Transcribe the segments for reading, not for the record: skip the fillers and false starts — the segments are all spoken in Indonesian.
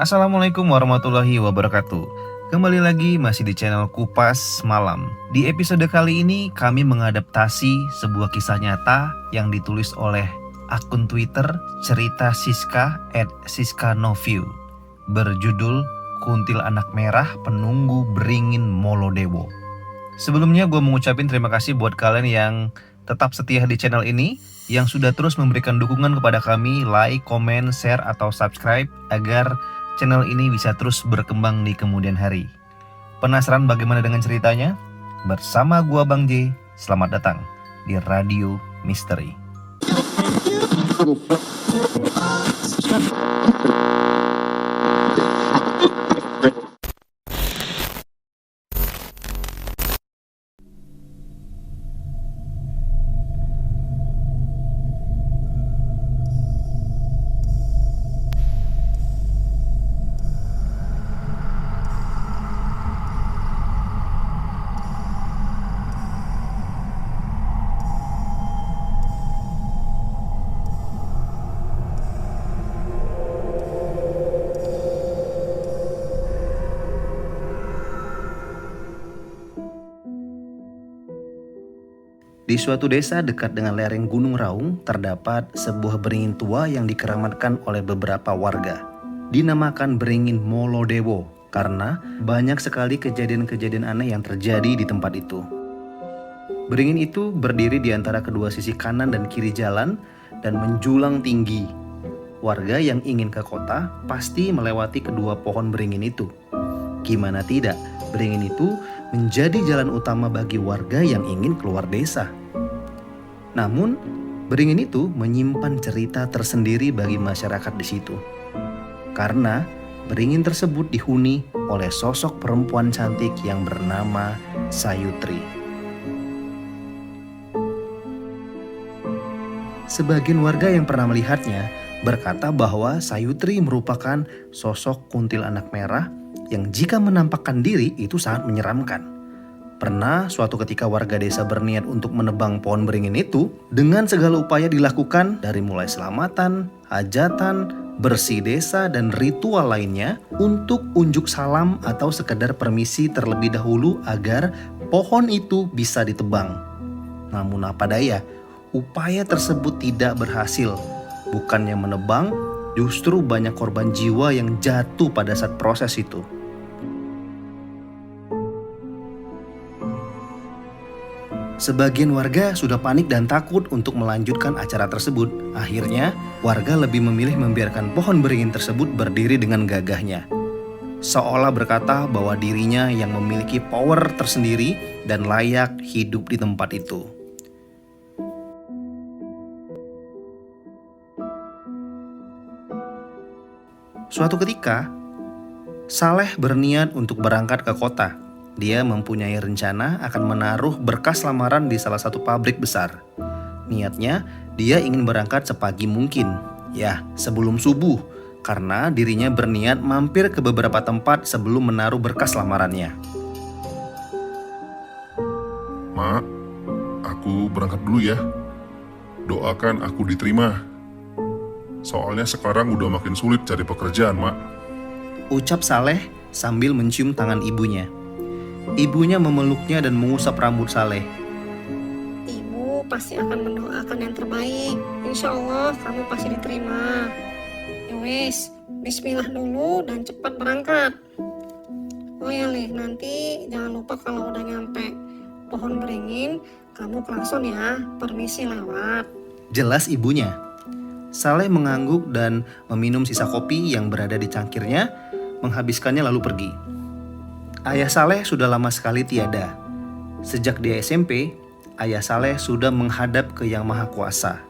Assalamualaikum warahmatullahi wabarakatuh. Kembali lagi masih di channel Kupas Malam. Di episode kali ini kami mengadaptasi sebuah kisah nyata yang ditulis oleh akun Twitter Cerita Siska @siskanoviu berjudul Kuntil Anak Merah Penunggu Beringin Molodewo. Sebelumnya gue mengucapin terima kasih buat kalian yang tetap setia di channel ini, yang sudah terus memberikan dukungan kepada kami, like, komen, share, atau subscribe agar channel ini bisa terus berkembang di kemudian hari. Penasaran bagaimana dengan ceritanya? Bersama gua Bang J, selamat datang di Radio Misteri. Di suatu desa dekat dengan lereng Gunung Raung, terdapat sebuah beringin tua yang dikeramatkan oleh beberapa warga. Dinamakan beringin Molodewo karena banyak sekali kejadian-kejadian aneh yang terjadi di tempat itu. Beringin itu berdiri di antara kedua sisi kanan dan kiri jalan dan menjulang tinggi. Warga yang ingin ke kota pasti melewati kedua pohon beringin itu. Gimana tidak, beringin itu menjadi jalan utama bagi warga yang ingin keluar desa. Namun, beringin itu menyimpan cerita tersendiri bagi masyarakat di situ. Karena beringin tersebut dihuni oleh sosok perempuan cantik yang bernama Sayutri. Sebagian warga yang pernah melihatnya berkata bahwa Sayutri merupakan sosok kuntil anak merah yang jika menampakkan diri itu sangat menyeramkan. Pernah suatu ketika warga desa berniat untuk menebang pohon beringin itu dengan segala upaya dilakukan dari mulai selamatan, hajatan, bersih desa, dan ritual lainnya untuk unjuk salam atau sekedar permisi terlebih dahulu agar pohon itu bisa ditebang. Namun apa daya, upaya tersebut tidak berhasil. Bukannya menebang, justru banyak korban jiwa yang jatuh pada saat proses itu. Sebagian warga sudah panik dan takut untuk melanjutkan acara tersebut. Akhirnya, warga lebih memilih membiarkan pohon beringin tersebut berdiri dengan gagahnya. Seolah berkata bahwa dirinya yang memiliki power tersendiri dan layak hidup di tempat itu. Suatu ketika, Saleh berniat untuk berangkat ke kota. Dia mempunyai rencana akan menaruh berkas lamaran di salah satu pabrik besar. Niatnya, dia ingin berangkat sepagi mungkin, ya sebelum subuh, karena dirinya berniat mampir ke beberapa tempat sebelum menaruh berkas lamarannya. Mak, aku berangkat dulu ya. Doakan aku diterima. Soalnya sekarang udah makin sulit cari pekerjaan, Mak. Ucap Saleh sambil mencium tangan ibunya. Ibunya memeluknya dan mengusap rambut Saleh. Ibu pasti akan mendoakan yang terbaik. Insya Allah kamu pasti diterima. Ya wes, bismillah dulu dan cepat berangkat. Oh ya Leh, nanti jangan lupa kalau udah nyampe pohon beringin, kamu klakson ya, permisi lewat. Jelas ibunya. Saleh mengangguk dan meminum sisa kopi yang berada di cangkirnya, menghabiskannya lalu pergi. Ayah Saleh sudah lama sekali tiada. Sejak dia SMP, ayah Saleh sudah menghadap ke Yang Maha Kuasa.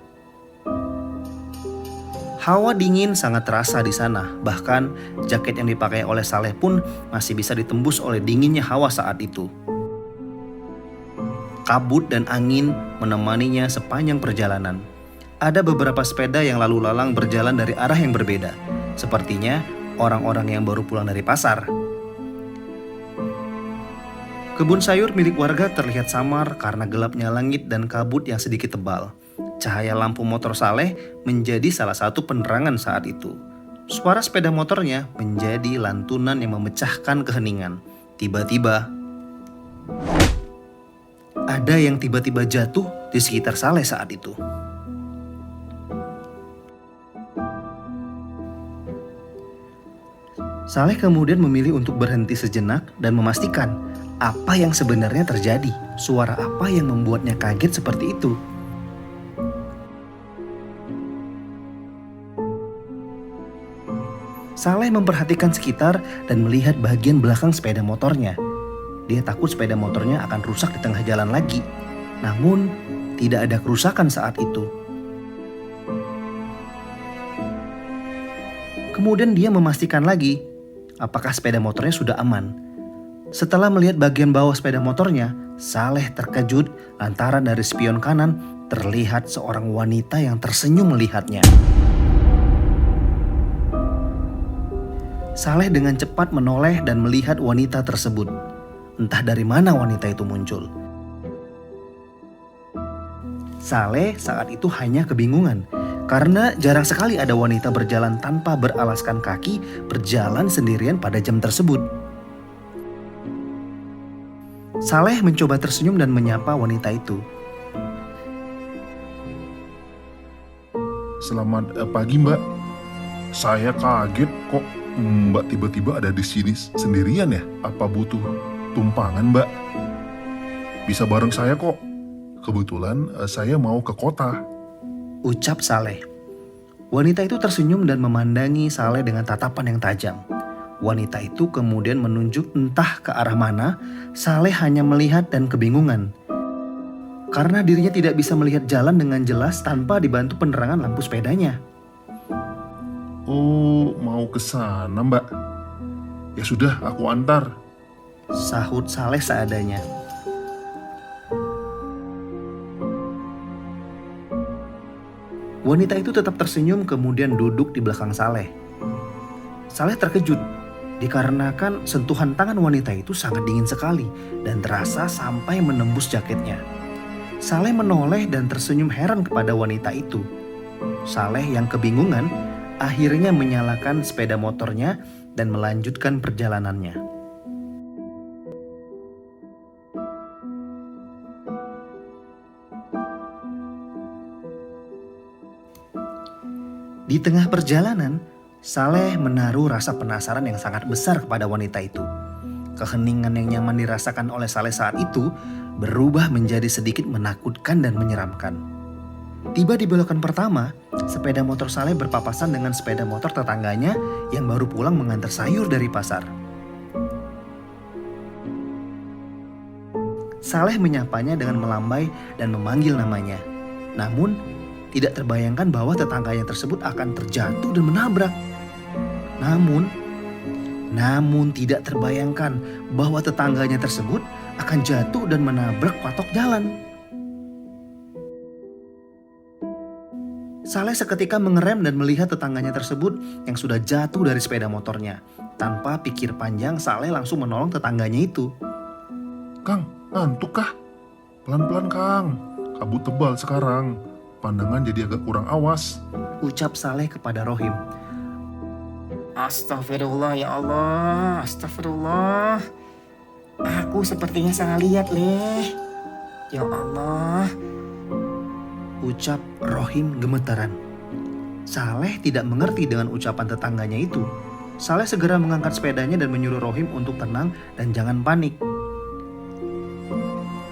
Hawa dingin sangat terasa di sana, bahkan jaket yang dipakai oleh Saleh pun masih bisa ditembus oleh dinginnya hawa saat itu. Kabut dan angin menemaninya sepanjang perjalanan. Ada beberapa sepeda yang lalu lalang berjalan dari arah yang berbeda. Sepertinya orang-orang yang baru pulang dari pasar. Kebun sayur milik warga terlihat samar karena gelapnya langit dan kabut yang sedikit tebal. Cahaya lampu motor Saleh menjadi salah satu penerangan saat itu. Suara sepeda motornya menjadi lantunan yang memecahkan keheningan. Tiba-tiba, ada yang tiba-tiba jatuh di sekitar Saleh saat itu. Saleh kemudian memilih untuk berhenti sejenak dan memastikan apa yang sebenarnya terjadi. Suara apa yang membuatnya kaget seperti itu? Saleh memperhatikan sekitar dan melihat bagian belakang sepeda motornya. Dia takut sepeda motornya akan rusak di tengah jalan lagi. Namun, tidak ada kerusakan saat itu. Kemudian dia memastikan lagi apakah sepeda motornya sudah aman. Setelah melihat bagian bawah sepeda motornya, Saleh terkejut lantaran dari spion kanan terlihat seorang wanita yang tersenyum melihatnya. Saleh dengan cepat menoleh dan melihat wanita tersebut. Entah dari mana wanita itu muncul. Saleh saat itu hanya kebingungan karena jarang sekali ada wanita berjalan tanpa beralaskan kaki berjalan sendirian pada jam tersebut. Saleh mencoba tersenyum dan menyapa wanita itu. Selamat pagi, Mbak. Saya kaget kok Mbak tiba-tiba ada di sini sendirian ya? Apa butuh tumpangan, Mbak? Bisa bareng saya kok. Kebetulan saya mau ke kota. Ucap Saleh. Wanita itu tersenyum dan memandangi Saleh dengan tatapan yang tajam. Wanita itu kemudian menunjuk entah ke arah mana. Saleh hanya melihat dan kebingungan. Karena dirinya tidak bisa melihat jalan dengan jelas tanpa dibantu penerangan lampu sepedanya. Oh, mau ke sana, Mbak? Ya sudah, aku antar. Sahut Saleh seadanya. Wanita itu tetap tersenyum kemudian duduk di belakang Saleh. Saleh terkejut dikarenakan sentuhan tangan wanita itu sangat dingin sekali dan terasa sampai menembus jaketnya. Saleh menoleh dan tersenyum heran kepada wanita itu. Saleh yang kebingungan akhirnya menyalakan sepeda motornya dan melanjutkan perjalanannya. Di tengah perjalanan, Saleh menaruh rasa penasaran yang sangat besar kepada wanita itu. Keheningan yang nyaman dirasakan oleh Saleh saat itu berubah menjadi sedikit menakutkan dan menyeramkan. Tiba di belokan pertama, sepeda motor Saleh berpapasan dengan sepeda motor tetangganya yang baru pulang mengantar sayur dari pasar. Saleh menyapanya dengan melambai dan memanggil namanya. Namun, tidak terbayangkan bahwa tetangganya tersebut akan terjatuh dan menabrak. Namun tidak terbayangkan bahwa tetangganya tersebut akan jatuh dan menabrak patok jalan. Saleh seketika mengerem dan melihat tetangganya tersebut yang sudah jatuh dari sepeda motornya. Tanpa pikir panjang, Saleh langsung menolong tetangganya itu. Kang, ngantuk kah? Pelan-pelan, Kang. Kabut tebal sekarang. Pandangan jadi agak kurang awas. Ucap Saleh kepada Rohim. Astagfirullah ya Allah, astagfirullah. Aku sepertinya salah lihat, Leh. Ya Allah. Ucap Rohim gemetaran. Saleh tidak mengerti dengan ucapan tetangganya itu. Saleh segera mengangkat sepedanya dan menyuruh Rohim untuk tenang dan jangan panik.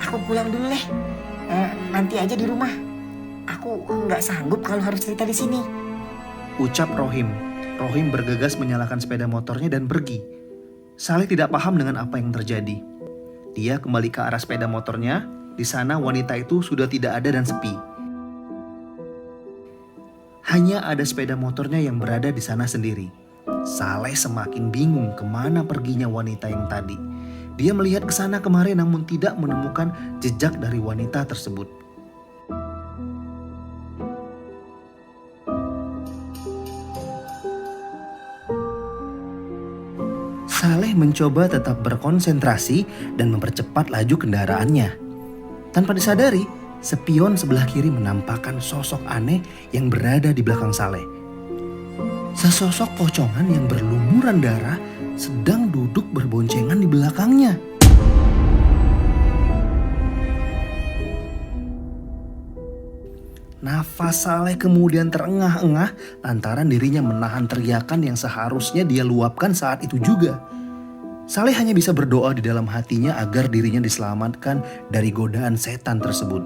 Aku pulang dulu, Leh. Nanti aja di rumah. Aku nggak sanggup kalau harus cerita di sini. Ucap Rohim. Rohim bergegas menyalakan sepeda motornya dan pergi. Saleh tidak paham dengan apa yang terjadi. Dia kembali ke arah sepeda motornya. Di sana wanita itu sudah tidak ada dan sepi. Hanya ada sepeda motornya yang berada di sana sendiri. Saleh semakin bingung kemana perginya wanita yang tadi. Dia melihat ke sana kemari namun tidak menemukan jejak dari wanita tersebut. Saleh mencoba tetap berkonsentrasi dan mempercepat laju kendaraannya. Tanpa disadari, spion sebelah kiri menampakkan sosok aneh yang berada di belakang Saleh. Sesosok pocongan yang berlumuran darah sedang duduk berboncengan di belakangnya. Nafas Saleh kemudian terengah-engah lantaran dirinya menahan teriakan yang seharusnya dia luapkan saat itu juga. Saleh hanya bisa berdoa di dalam hatinya agar dirinya diselamatkan dari godaan setan tersebut.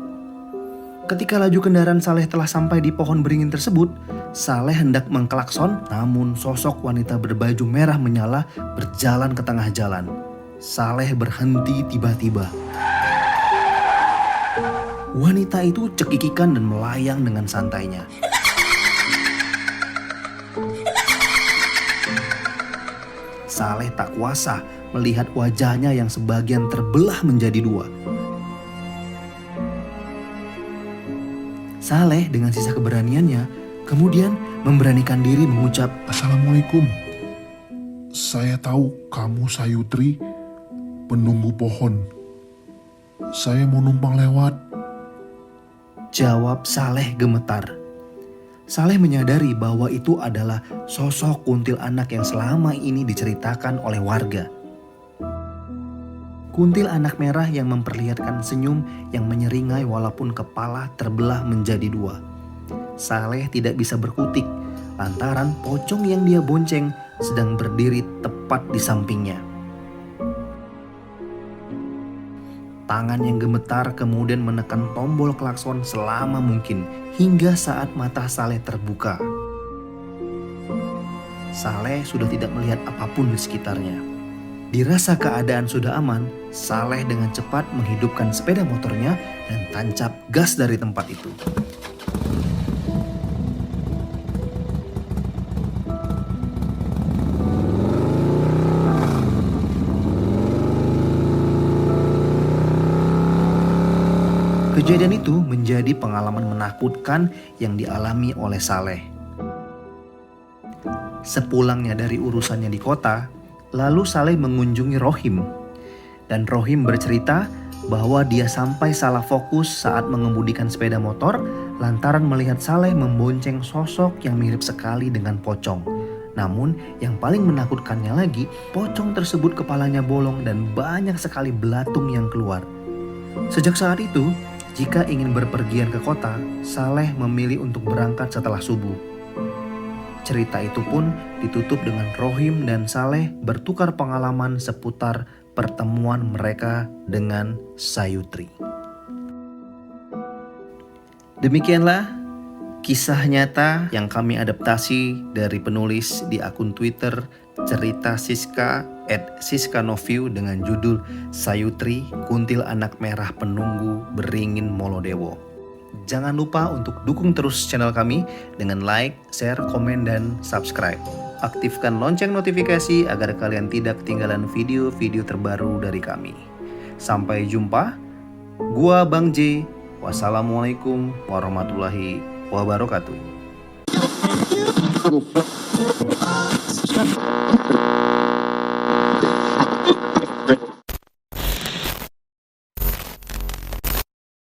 Ketika laju kendaraan Saleh telah sampai di pohon beringin tersebut, Saleh hendak mengklakson, namun sosok wanita berbaju merah menyala berjalan ke tengah jalan. Saleh berhenti tiba-tiba. Wanita itu cekikikan dan melayang dengan santainya. Saleh tak kuasa melihat wajahnya yang sebagian terbelah menjadi dua. Saleh dengan sisa keberaniannya kemudian memberanikan diri mengucap, Assalamualaikum. Saya tahu kamu Sayutri, penunggu pohon. Saya mau numpang lewat. jawab Saleh gemetar. Saleh menyadari bahwa itu adalah sosok kuntilanak yang selama ini diceritakan oleh warga. Kuntilanak merah yang memperlihatkan senyum yang menyeringai walaupun kepala terbelah menjadi dua. Saleh tidak bisa berkutik lantaran pocong yang dia bonceng sedang berdiri tepat di sampingnya. Tangan yang gemetar kemudian menekan tombol klakson selama mungkin hingga saat mata Saleh terbuka. Saleh sudah tidak melihat apapun di sekitarnya. Dirasa keadaan sudah aman, Saleh dengan cepat menghidupkan sepeda motornya dan tancap gas dari tempat itu. Kejadian itu menjadi pengalaman menakutkan yang dialami oleh Saleh. Sepulangnya dari urusannya di kota, lalu Saleh mengunjungi Rohim. Dan Rohim bercerita bahwa dia sampai salah fokus saat mengemudikan sepeda motor lantaran melihat Saleh membonceng sosok yang mirip sekali dengan pocong. Namun yang paling menakutkannya lagi, pocong tersebut kepalanya bolong dan banyak sekali belatung yang keluar. Sejak saat itu, jika ingin berpergian ke kota, Saleh memilih untuk berangkat setelah subuh. Cerita itu pun ditutup dengan Rohim dan Saleh bertukar pengalaman seputar pertemuan mereka dengan Sayutri. Demikianlah kisah nyata yang kami adaptasi dari penulis di akun Twitter Cerita Siska @siskanoviu dengan judul Sayutri, Kuntilanak Merah Penunggu Beringin Molodewo. Jangan lupa untuk dukung terus channel kami dengan like, share, komen, dan subscribe. Aktifkan lonceng notifikasi agar kalian tidak ketinggalan video-video terbaru dari kami. Sampai jumpa. Gua Bang J. Wassalamualaikum warahmatullahi wabarakatuh.